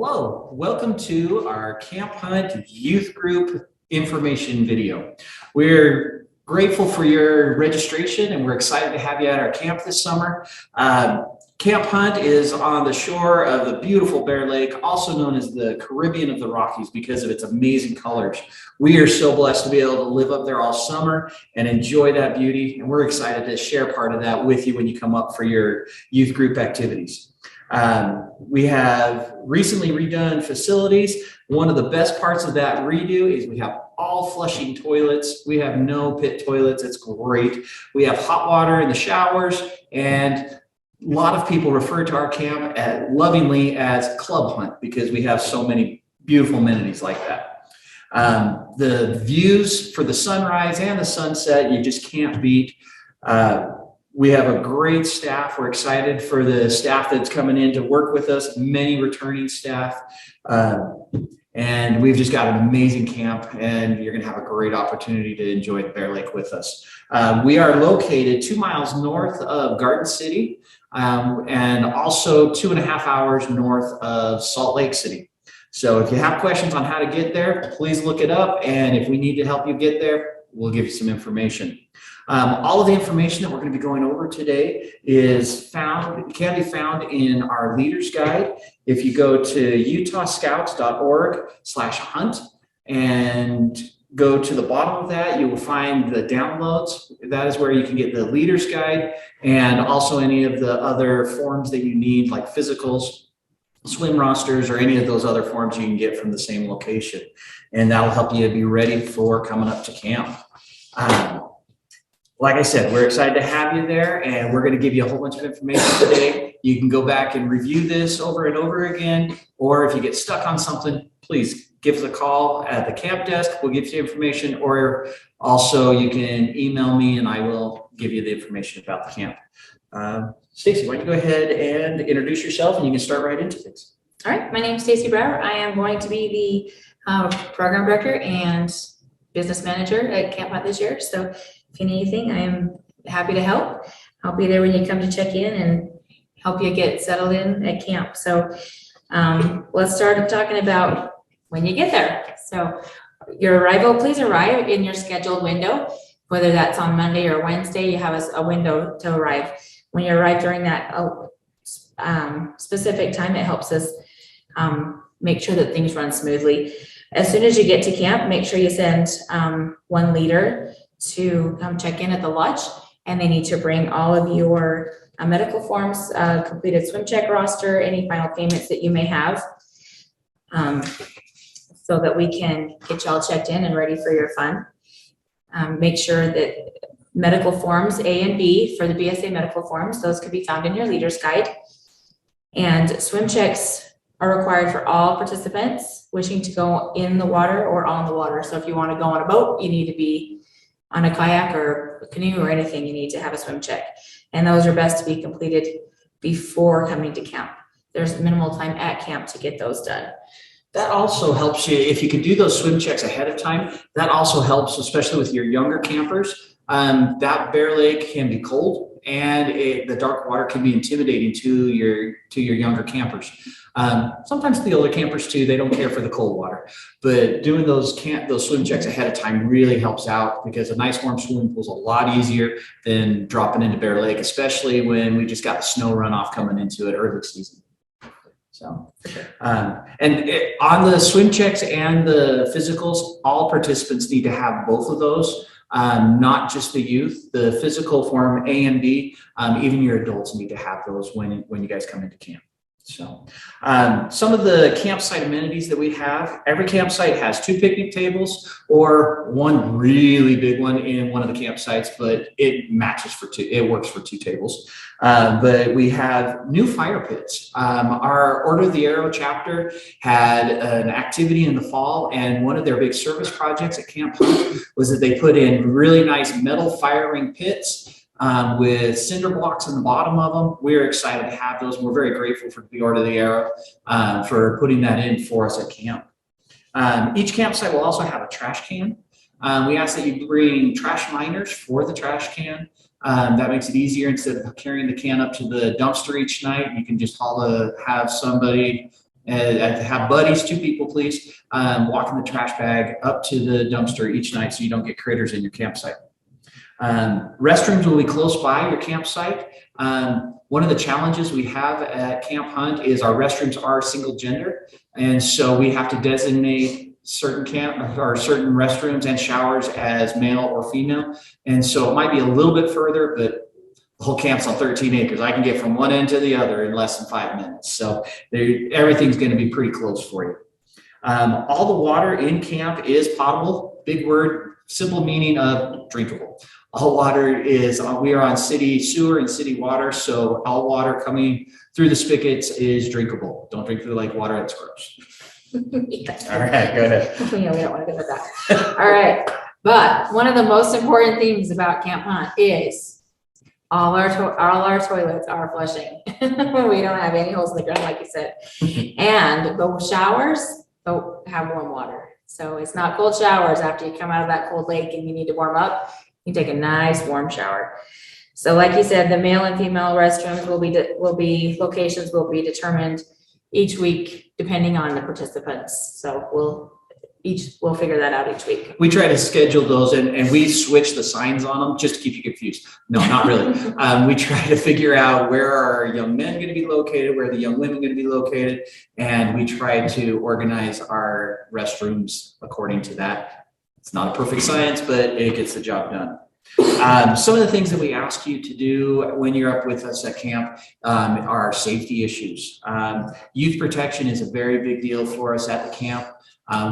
Hello, welcome to our Camp Hunt Youth Group information video. We're grateful for your registration and we're excited to have you at our camp this summer. Camp Hunt is on the shore of the beautiful Bear Lake, also known as the Caribbean of the Rockies because of its amazing colors. We are so blessed to be able to live up there all summer and enjoy that beauty, and we're excited to share part of that with you when you come up for your youth group activities. We have recently redone facilities. One of the best parts of that redo is we have all flushing toilets. We have no pit toilets. It's great. We have hot water in the showers, and a lot of people refer to our camp lovingly as Club Hunt because we have so many beautiful amenities like that. The views for the sunrise and the sunset, you just can't beat. We have a great staff. We're excited for the staff that's coming in to work with us, many returning staff. And we've just got an amazing camp, and you're going to have a great opportunity to enjoy the Bear Lake with us. We are located 2 miles north of Garden City and also 2.5 hours north of Salt Lake City. So if you have questions on how to get there, please look it up. And if we need to help you get there, we'll give you some information. All of the information that we're going to be going over today can be found in our leader's guide. If you go to utahscouts.org/hunt and go to the bottom of that, you will find the downloads. That is where you can get the leader's guide and also any of the other forms that you need, like physicals, swim rosters, or any of those other forms you can get from the same location. And that will help you be ready for coming up to camp. Like I said, we're excited to have you there, and we're going to give you a whole bunch of information today. You can go back and review this over and over again, or if you get stuck on something, please give us a call at the camp desk. We'll give you information, or also you can email me and I will give you the information about the camp. Stacy, why don't you go ahead and introduce yourself, and you can start right into things. All right, my name is Stacy Brower. I am going to be the program director and business manager at Camp Hunt this year. So if you need anything, I am happy to help. I'll be there when you come to check in and help you get settled in at camp. So let's start talking about when you get there. So your arrival, please arrive in your scheduled window, whether that's on Monday or Wednesday. You have a window to arrive. When you arrive during that specific time, it helps us make sure that things run smoothly. As soon as you get to camp, make sure you send one leader to come check in at the lodge, and they need to bring all of your medical forms, completed swim check roster, any final payments that you may have, so that we can get y'all checked in and ready for your fun. Make sure that medical forms A and B for the BSA medical forms, those could be found in your leader's guide. And swim checks are required for all participants wishing to go in the water or on the water. So if you want to go on a boat, you need to be on a kayak or a canoe or anything, you need to have a swim check. And those are best to be completed before coming to camp. There's minimal time at camp to get those done. That also helps you, if you can do those swim checks ahead of time, that also helps, especially with your younger campers. That Bear Lake can be cold, and the dark water can be intimidating to your younger campers. Sometimes the older campers too, they don't care for the cold water, but doing those swim checks ahead of time really helps out, because a nice warm swimming pool is a lot easier than dropping into Bear Lake, especially when we just got the snow runoff coming into it early season. So, on the swim checks and the physicals, all participants need to have both of those. Not just the youth, the physical form A and B, even your adults need to have those when you guys come into camp. So some of the campsite amenities that we have, every campsite has 2 picnic tables or one really big one in one of the campsites, but it matches for 2, it works for 2 tables. But we have new fire pits. Our Order of the Arrow chapter had an activity in the fall, and one of their big service projects at Camp Hunt was that they put in really nice metal fire ring pits with cinder blocks in the bottom of them. We're excited to have those. We're very grateful for the Order of the Arrow for putting that in for us at camp. Each campsite will also have a trash can. We ask that you bring trash liners for the trash can. That makes it easier. Instead of carrying the can up to the dumpster each night, you can just have somebody And have buddies, 2 people, please, walking the trash bag up to the dumpster each night so you don't get critters in your campsite. Restrooms will be close by your campsite. One of the challenges we have at Camp Hunt is our restrooms are single gender. And so we have to designate certain certain restrooms and showers as male or female. And so it might be a little bit further, but the whole camp's on 13 acres. I can get from one end to the other in less than 5 minutes. So everything's going to be pretty close for you. All the water in camp is potable. Big word, simple meaning of drinkable. All water is, we are on city sewer and city water, so all water coming through the spigots is drinkable. Don't drink the lake water, it's gross. All right, go ahead. Yeah, we don't want to go with that. All right, but one of the most important things about Camp Hunt is all our toilets are flushing. We don't have any holes in the ground, like you said. And the showers have warm water. So it's not cold showers after you come out of that cold lake and you need to warm up. You take a nice warm shower. So like you said, the male and female restrooms locations will be determined each week depending on the participants. So we'll figure that out each week. We try to schedule those and we switch the signs on them just to keep you confused. No, not really. We try to figure out where are our young men going to be located, where are the young women going to be located, and we try to organize our restrooms according to that. It's not a perfect science, but it gets the job done. Some of the things that we ask you to do when you're up with us at camp are safety issues. Youth protection is a very big deal for us at the camp.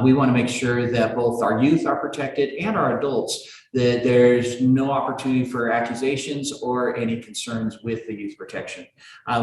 We want to make sure that both our youth are protected and our adults, that there's no opportunity for accusations or any concerns with the youth protection.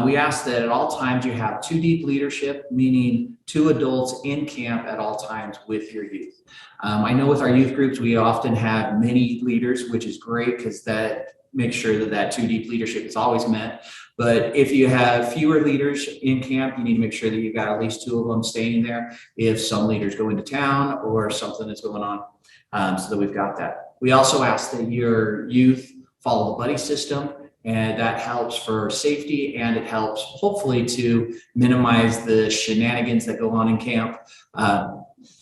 We ask that at all times you have 2 deep leadership, meaning 2 adults in camp at all times with your youth. I know with our youth groups, we often have many leaders, which is great because that makes sure that 2 deep leadership is always met. But if you have fewer leaders in camp, you need to make sure that you've got at least 2 of them staying there if some leaders go into town or something is going on, so that we've got that. We also ask that your youth follow the buddy system, and that helps for safety and it helps hopefully to minimize the shenanigans that go on in camp,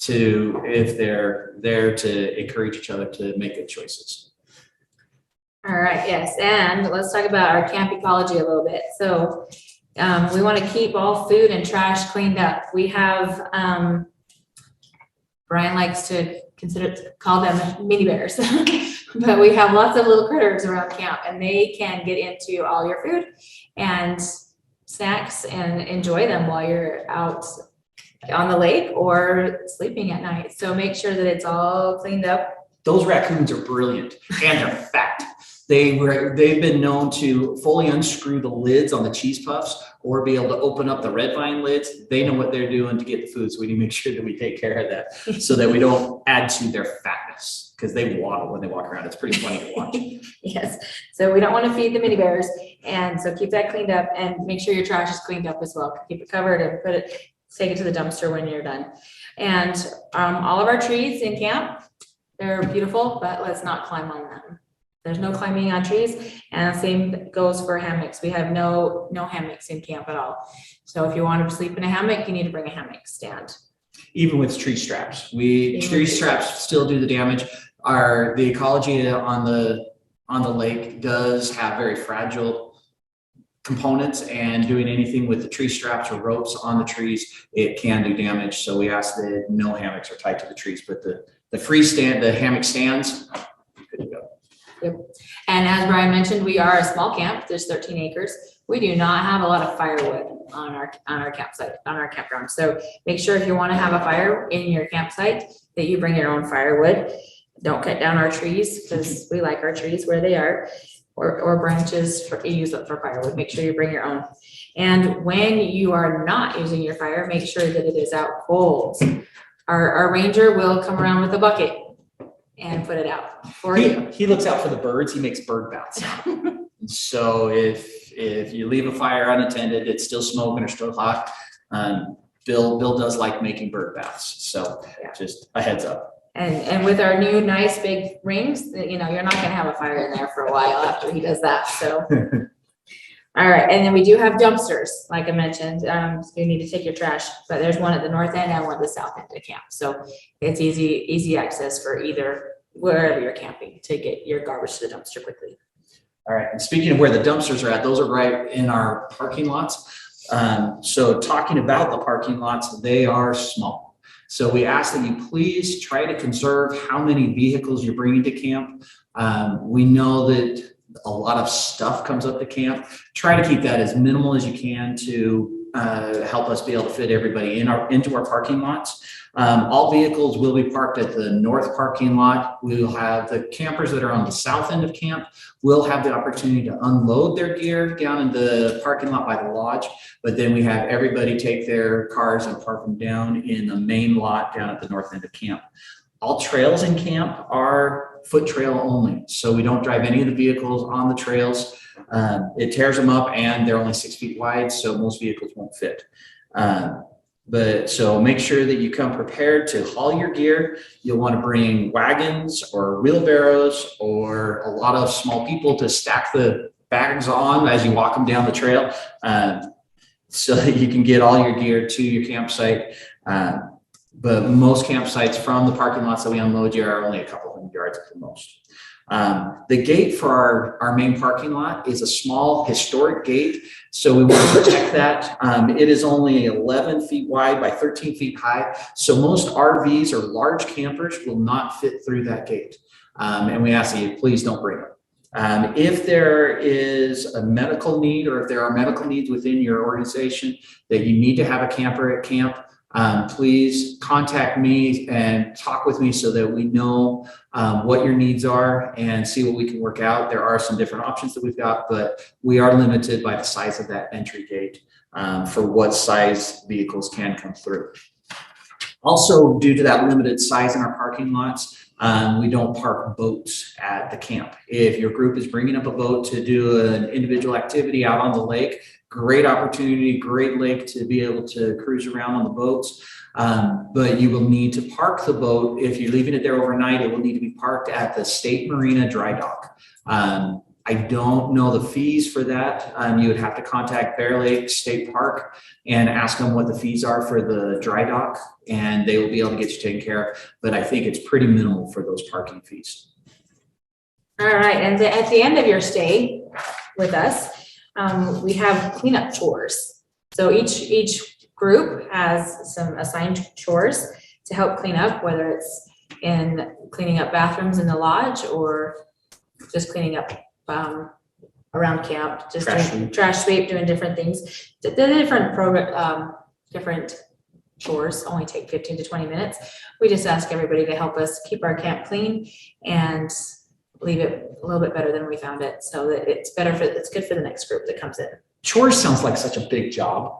if they're there to encourage each other to make good choices. All right, yes, and let's talk about our camp ecology a little bit. So we want to keep all food and trash cleaned up. We have, Brian likes to call them mini bears, but we have lots of little critters around camp and they can get into all your food and snacks and enjoy them while you're out on the lake or sleeping at night. So make sure that it's all cleaned up. Those raccoons are brilliant and they're fat. They've been known to fully unscrew the lids on the cheese puffs or be able to open up the red vine lids. They know what they're doing to get the food. So we need to make sure that we take care of that so that we don't add to their fatness because they waddle when they walk around. It's pretty funny to watch. Yes. So we don't want to feed the mini bears. And so keep that cleaned up and make sure your trash is cleaned up as well. Keep it covered and take it to the dumpster when you're done. And all of our trees in camp, they're beautiful, but let's not climb on them. There's no climbing on trees, and the same goes for hammocks. We have no hammocks in camp at all. So if you want to sleep in a hammock, you need to bring a hammock stand. Even with tree straps, tree straps still do the damage. The ecology on the lake does have very fragile components, and doing anything with the tree straps or ropes on the trees, it can do damage. So we ask that no hammocks are tied to the trees, but the hammock stands, good to go. Yep. And as Brian mentioned, we are a small camp. There's 13 acres. We do not have a lot of firewood on our campsite, on our campground. So make sure if you want to have a fire in your campsite that you bring your own firewood. Don't cut down our trees because we like our trees where they are, or branches use it for firewood. Make sure you bring your own. And when you are not using your fire, make sure that it is out cold. Our ranger will come around with a bucket and put it out for you. He looks out for the birds. He makes bird baths. So if you leave a fire unattended, it's still smoking or still hot. Bill does like making bird baths. So yeah. Just a heads up. And with our new nice big rings, you're not going to have a fire in there for a while after he does that. So, All right, and then we do have dumpsters, like I mentioned, so you need to take your trash, but there's one at the north end and one at the south end of camp. So it's easy access for either, wherever you're camping, to get your garbage to the dumpster quickly. All right, and speaking of where the dumpsters are at, those are right in our parking lots. So talking about the parking lots, they are small. So we ask that you please try to conserve how many vehicles you're bringing to camp. We know that a lot of stuff comes up to camp. Try to keep that as minimal as you can to help us be able to fit everybody into our parking lots. All vehicles will be parked at the north parking lot. We will have the campers that are on the south end of camp will have the opportunity to unload their gear down in the parking lot by the lodge, but then we have everybody take their cars and park them down in the main lot down at the north end of camp. All trails in camp are foot trail only, so we don't drive any of the vehicles on the trails. It tears them up, and they're only 6 feet wide, so most vehicles won't fit. But so make sure that you come prepared to haul your gear. You'll want to bring wagons or wheelbarrows or a lot of small people to stack the bags on as you walk them down the trail, so that you can get all your gear to your campsite. But most campsites from the parking lots that we unload you are only a couple hundred yards at the most. The gate for our main parking lot is a small historic gate, so we want to protect that. It is only 11 feet wide by 13 feet high, so most RVs or large campers will not fit through that gate. And we ask that you please don't bring them. If there is a medical need, or if there are medical needs within your organization that you need to have a camper at camp, please contact me and talk with me so that we know what your needs are and see what we can work out. There are some different options that we've got, but we are limited by the size of that entry gate for what size vehicles can come through. Also, due to that limited size in our parking lots, we don't park boats at the camp. If your group is bringing up a boat to do an individual activity out on the lake, great opportunity, great lake to be able to cruise around on the boats. But you will need to park the boat. If you're leaving it there overnight, it will need to be parked at the State Marina Dry Dock. I don't know the fees for that. You would have to contact Bear Lake State Park and ask them what the fees are for the dry dock, and they will be able to get you taken care of. But I think it's pretty minimal for those parking fees. All right, and at the end of your stay with us, we have cleanup chores. So each group has some assigned chores to help clean up, whether it's in cleaning up bathrooms in the lodge or just cleaning up around camp, just doing trash sweep, doing different things. The different different chores only take 15 to 20 minutes. We just ask everybody to help us keep our camp clean and leave it a little bit better than we found it, so that it's good for the next group that comes in. Chores sounds like such a big job,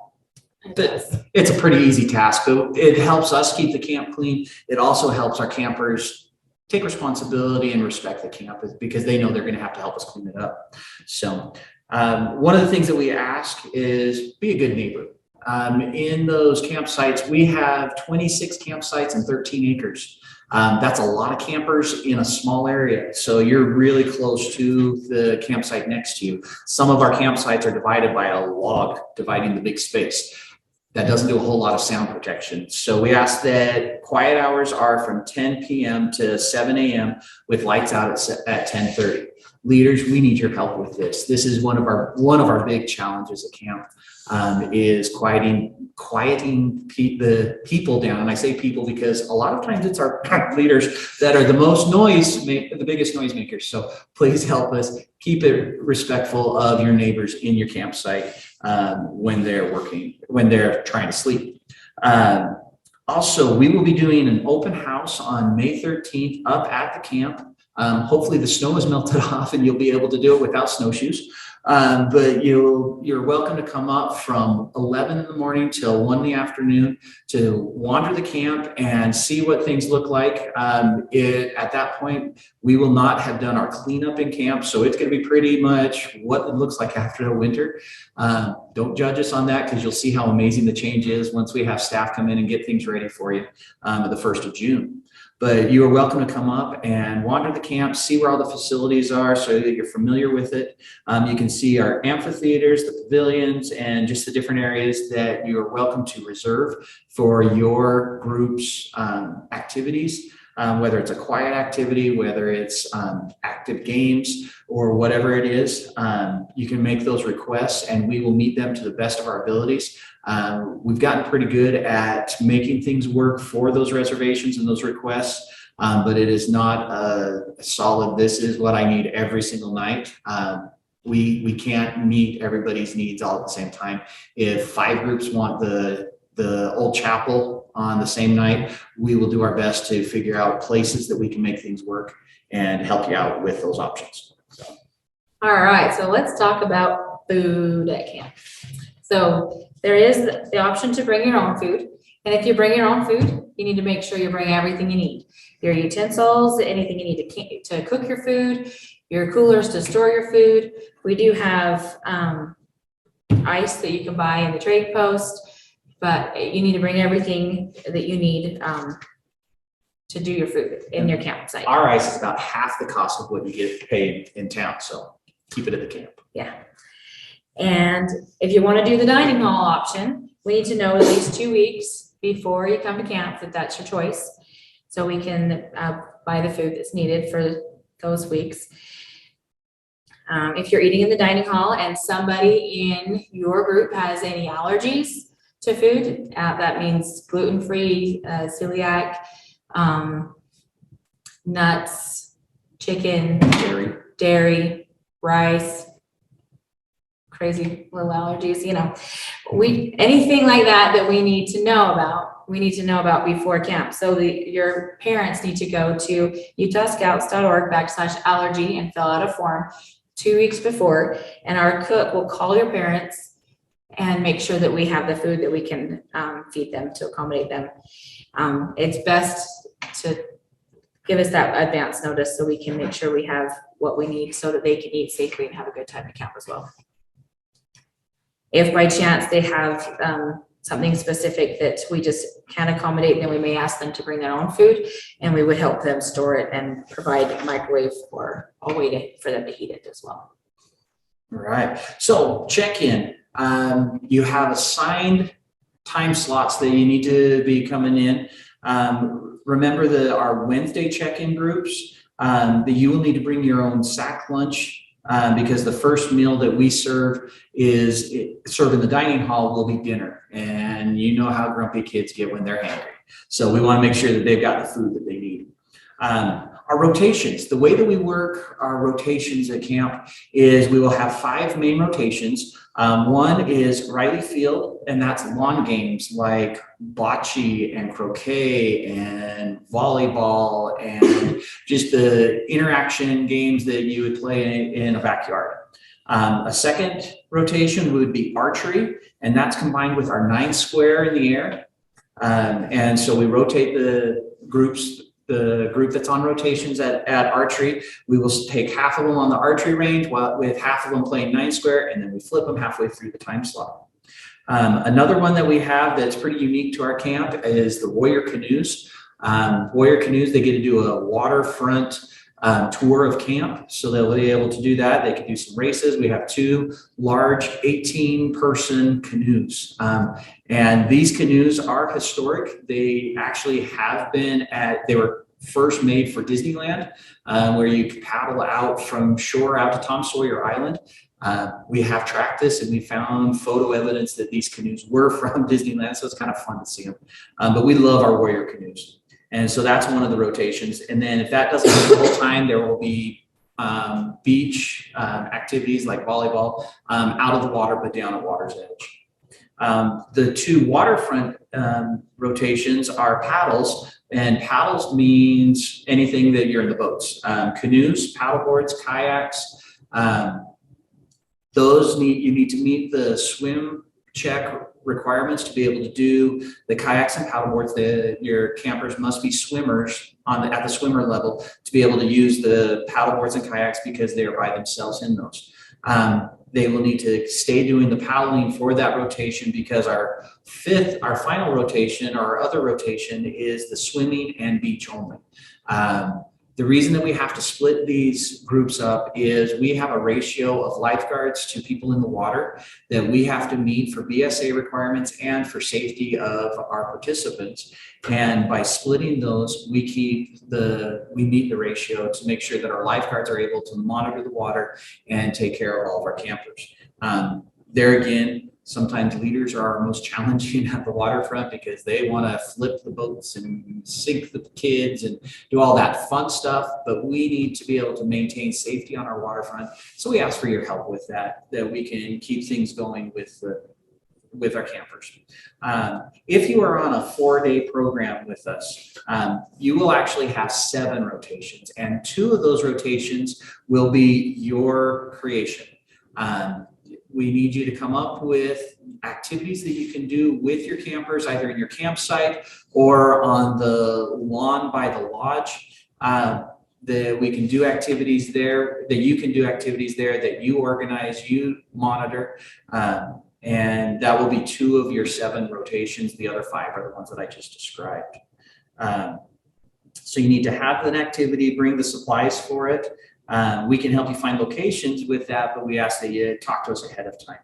but it's a pretty easy task. But it helps us keep the camp clean. It also helps our campers take responsibility and respect the camp, because they know they're going to have to help us clean it up. So one of the things that we ask is be a good neighbor. In those campsites, we have 26 campsites and 13 acres. That's a lot of campers in a small area. So you're really close to the campsite next to you. Some of our campsites are divided by a log dividing the big space. That doesn't do a whole lot of sound protection. So we ask that quiet hours are from 10 p.m. to 7 a.m. with lights out at 10:30. Leaders, we need your help with this. This is one of our big challenges at camp, is quieting the people down. And I say people because a lot of times it's our leaders that are the biggest noise makers. So please help us keep it respectful of your neighbors in your campsite when they're trying to sleep. Also, we will be doing an open house on May 13th up at the camp. Hopefully the snow is melted off and you'll be able to do it without snowshoes. But you're welcome to come up from 11 in the morning till 1 in the afternoon to wander the camp and see what things look like. At that point, we will not have done our cleanup in camp, so it's going to be pretty much what it looks like after the winter. Don't judge us on that, because you'll see how amazing the change is once we have staff come in and get things ready for you at the 1st of June. But you are welcome to come up and wander the camp, see where all the facilities are so that you're familiar with it. You can see our amphitheaters, the pavilions, and just the different areas that you are welcome to reserve for your group's activities. Whether it's a quiet activity, whether it's active games, or whatever it is, you can make those requests and we will meet them to the best of our abilities. We've gotten pretty good at making things work for those reservations and those requests, but it is not a solid, this is what I need every single night. We can't meet everybody's needs all at the same time. If 5 groups want the old chapel on the same night, we will do our best to figure out places that we can make things work and help you out with those options. All right, so let's talk about food at camp. So there is the option to bring your own food. And if you bring your own food, you need to make sure you bring everything you need. Your utensils, anything you need to cook your food, your coolers to store your food. We do have ice that you can buy in the trade post, but you need to bring everything that you need to do your food in your campsite. Our ice is about half the cost of what you get paid in town, so keep it at the camp. Yeah. And if you want to do the dining hall option, we need to know at least 2 weeks before you come to camp that that's your choice. So we can buy the food that's needed for those weeks. If you're eating in the dining hall and somebody in your group has any allergies to food, that means gluten-free, celiac, nuts, chicken, dairy, rice, crazy little allergies, you know, anything like that we need to know about before camp. So your parents need to go to utahscouts.org/allergy and fill out a form 2 weeks before, and our cook will call your parents and make sure that we have the food that we can feed them to accommodate them. It's best to give us that advance notice so we can make sure we have what we need so that they can eat safely and have a good time at camp as well. If by chance they have something specific that we just can't accommodate, then we may ask them to bring their own food, and we would help them store it and provide a microwave or a way for them to heat it as well. All right, so check-in. You have assigned time slots that you need to be coming in. Remember that our Wednesday check-in groups, that you will need to bring your own sack lunch, because the first meal that we serve is served in the dining hall will be dinner. And you know how grumpy kids get when they're hungry. So we want to make sure that they've got the food that they need. Our rotations, the way that we work our rotations at camp is we will have 5 main rotations. One is Riley Field, and that's lawn games like bocce and croquet and volleyball and just the interaction games that you would play in a backyard. A second rotation would be archery, and that's combined with our 9 square in the air. And so we rotate the groups. The group that's on rotations at archery, we will take half of them on the archery range with half of them playing 9 square, and then we flip them halfway through the time slot. Another one that we have that's pretty unique to our camp is the Warrior Canoes. Warrior Canoes, they get to do a waterfront tour of camp, so they'll be able to do that. They can do some races. We have 2 large 18-person canoes, and these canoes are historic. They actually have been they were first made for Disneyland, where you can paddle out from shore out to Tom Sawyer Island. We have tracked this and we found photo evidence that these canoes were from Disneyland, so it's kind of fun to see them. But we love our Warrior Canoes. And so that's one of the rotations. And then if that doesn't go the whole time, there will be beach activities like volleyball out of the water, but down at water's edge. The 2 waterfront rotations are paddles, and paddles means anything that you're in the boats. Canoes, paddle boards, kayaks, you need to meet the swim check requirements to be able to do the kayaks and paddleboards. Your campers must be swimmers at the swimmer level to be able to use the paddleboards and kayaks because they are by themselves in those. They will need to stay doing the paddling for that rotation because our final rotation, or our other rotation, is the swimming and beach only. The reason that we have to split these groups up is we have a ratio of lifeguards to people in the water that we have to meet for BSA requirements and for safety of our participants. And by splitting those, we meet the ratio to make sure that our lifeguards are able to monitor the water and take care of all of our campers. There again, sometimes leaders are our most challenging at the waterfront because they want to flip the boats and sink the kids and do all that fun stuff, but we need to be able to maintain safety on our waterfront. So we ask for your help with that we can keep things going with our campers. If you are on a 4-day program with us, you will actually have 7 rotations, and 2 of those rotations will be your creation. We need you to come up with activities that you can do with your campers, either in your campsite or on the lawn by the lodge. That we can do activities there, that you can do activities there that you organize, you monitor. And that will be 2 of your 7 rotations. The other 5 are the ones that I just described. So you need to have an activity, bring the supplies for it. We can help you find locations with that, but we ask that you talk to us ahead of time.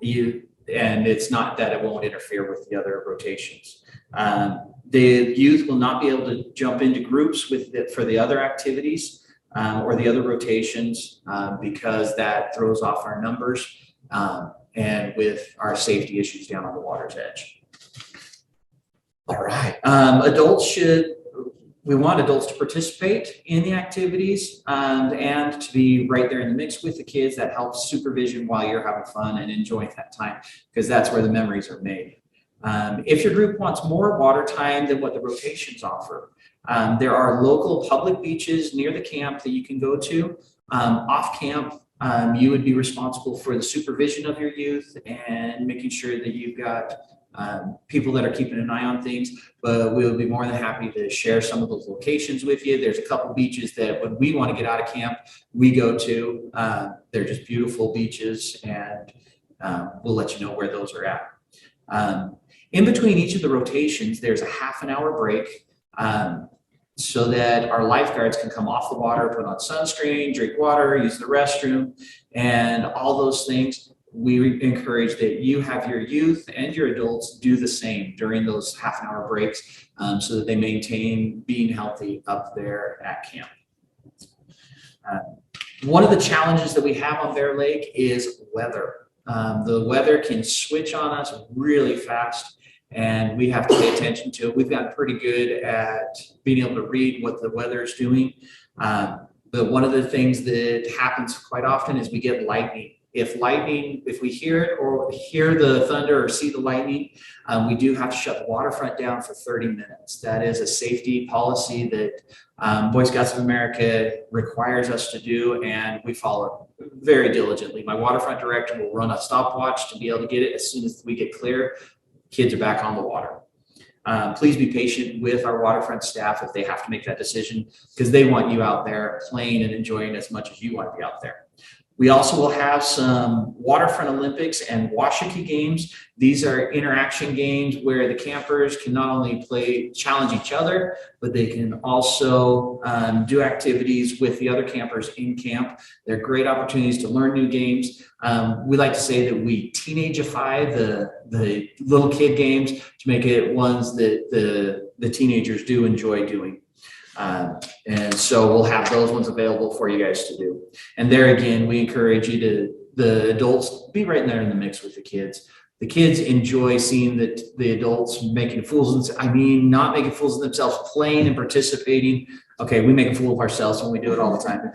And it's not that it won't interfere with the other rotations. The youth will not be able to jump into groups for the other activities or the other rotations because that throws off our numbers and with our safety issues down on the water's edge. All right, we want adults to participate in the activities and to be right there in the mix with the kids. That helps supervision while you're having fun and enjoying that time, because that's where the memories are made. If your group wants more water time than what the rotations offer, there are local public beaches near the camp that you can go to. Off camp, you would be responsible for the supervision of your youth and making sure that you've got people that are keeping an eye on things, but we'll be more than happy to share some of those locations with you. There's a couple beaches that when we want to get out of camp, we go to. They're just beautiful beaches, and we'll let you know where those are at. In between each of the rotations, there's a half-an-hour break so that our lifeguards can come off the water, put on sunscreen, drink water, use the restroom, and all those things. We encourage that you have your youth and your adults do the same during those half-an-hour breaks so that they maintain being healthy up there at camp. One of the challenges that we have on Bear Lake is weather. The weather can switch on us really fast, and we have to pay attention to it. We've gotten pretty good at being able to read what the weather is doing. But one of the things that happens quite often is we get lightning. If we hear it or hear the thunder or see the lightning, we do have to shut the waterfront down for 30 minutes. That is a safety policy that Boy Scouts of America requires us to do, and we follow very diligently. My waterfront director will run a stopwatch to be able to get it as soon as we get clear. Kids are back on the water. Please be patient with our waterfront staff if they have to make that decision, because they want you out there playing and enjoying as much as you want to be out there. We also will have some Waterfront Olympics and Washakie games. These are interaction games where the campers can not only challenge each other, but they can also do activities with the other campers in camp. They're great opportunities to learn new games. We like to say that we teenageify the little kid games to make it ones that the teenagers do enjoy doing. And so we'll have those ones available for you guys to do. And there again, we encourage you the adults, be right there in the mix with the kids. The kids enjoy seeing the adults making fools of, not making fools of themselves, playing and participating. Okay, we make a fool of ourselves when we do it all the time.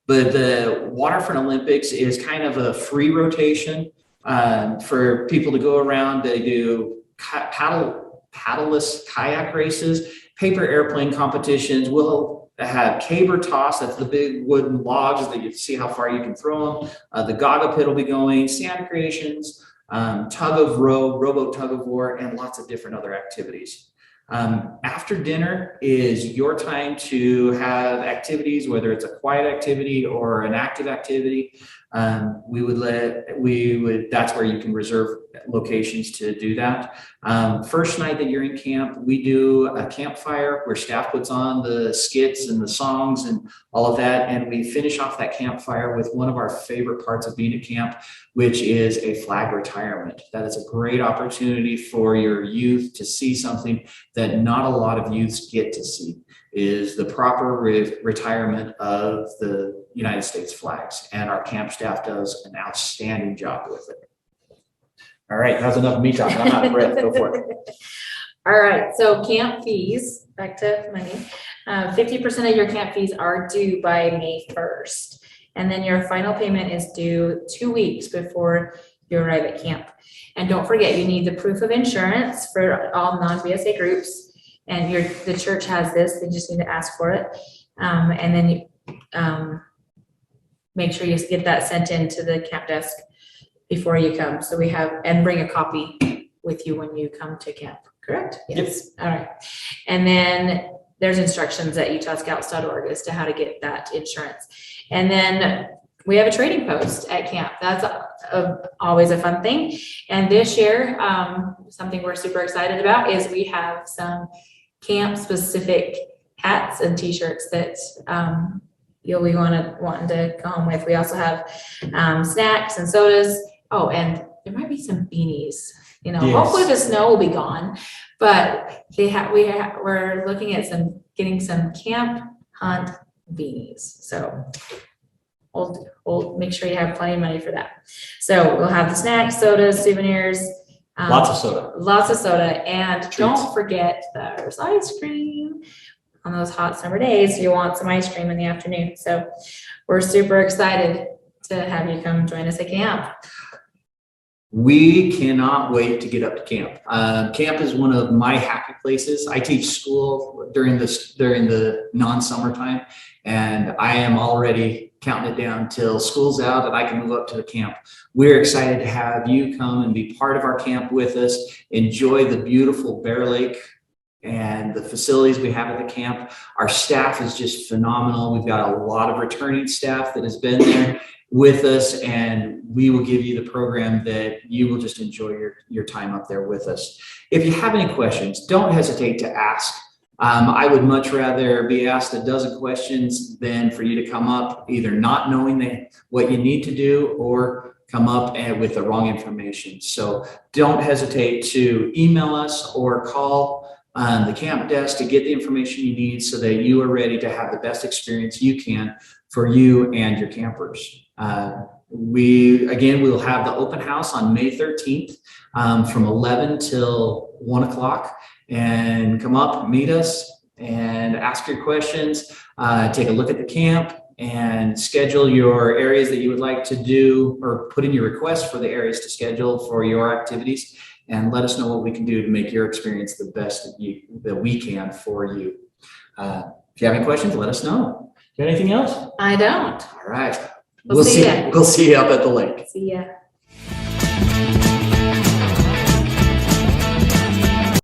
But the Waterfront Olympics is kind of a free rotation for people to go around. They do paddleless kayak races, paper airplane competitions. We'll have caber toss. That's the big wooden logs that you see how far you can throw them. The Gaga pit will be going, sand creations, tug of row, rowboat tug of war, and lots of different other activities. After dinner is your time to have activities, whether it's a quiet activity or an active activity. That's where you can reserve locations to do that. First night that you're in camp, we do a campfire where staff puts on the skits and the songs and all of that. And we finish off that campfire with one of our favorite parts of being at camp, which is a flag retirement. That is a great opportunity for your youth to see something that not a lot of youths get to see, is the proper retirement of the United States flags. And our camp staff does an outstanding job with it. All right, that's enough of me talking. I'm out of breath. Go for it. All right, so camp fees, back to money. 50% of your camp fees are due by May 1st. And then your final payment is due 2 weeks before you arrive at camp. And don't forget, you need the proof of insurance for all non-BSA groups. And the church has this, they just need to ask for it. And then you make sure you get that sent in to the camp desk before you come. So and bring a copy with you when you come to camp, correct? Yes. All right. And then there's instructions at utahscouts.org as to how to get that insurance. And then we have a trading post at camp. That's always a fun thing. And this year, something we're super excited about is we have some camp specific hats and t-shirts that you'll be wanting to go home with. We also have snacks and sodas. Oh, and there might be some beanies. You know, Yes. Hopefully the snow will be gone, but we're looking at getting some camp hunt beanies. So we'll make sure you have plenty of money for that. So we'll have the snacks, sodas, souvenirs. Lots of soda. Lots of soda. And Treats. don't forget there's ice cream on those hot summer days. You want some ice cream in the afternoon. So we're super excited to have you come join us at camp. We cannot wait to get up to camp. Camp is one of my happy places. I teach school during the non-summertime, and I am already counting it down till school's out and I can move up to the camp. We're excited to have you come and be part of our camp with us. Enjoy the beautiful Bear Lake and the facilities we have at the camp. Our staff is just phenomenal. We've got a lot of returning staff that has been there with us, and we will give you the program that you will just enjoy your time up there with us. If you have any questions, don't hesitate to ask. I would much rather be asked a dozen questions than for you to come up either not knowing what you need to do or come up with the wrong information. So don't hesitate to email us or call the camp desk to get the information you need so that you are ready to have the best experience you can for you and your campers. We'll have the open house on May 13th from 11 till 1 o'clock, and come up, meet us, and ask your questions, take a look at the camp, and schedule your areas that you would like to do, or put in your request for the areas to schedule for your activities, and let us know what we can do to make your experience the best that we can for you. If you have any questions, let us know. Got anything else? I don't. All right. We'll see ya. We'll see you up at the lake. See ya.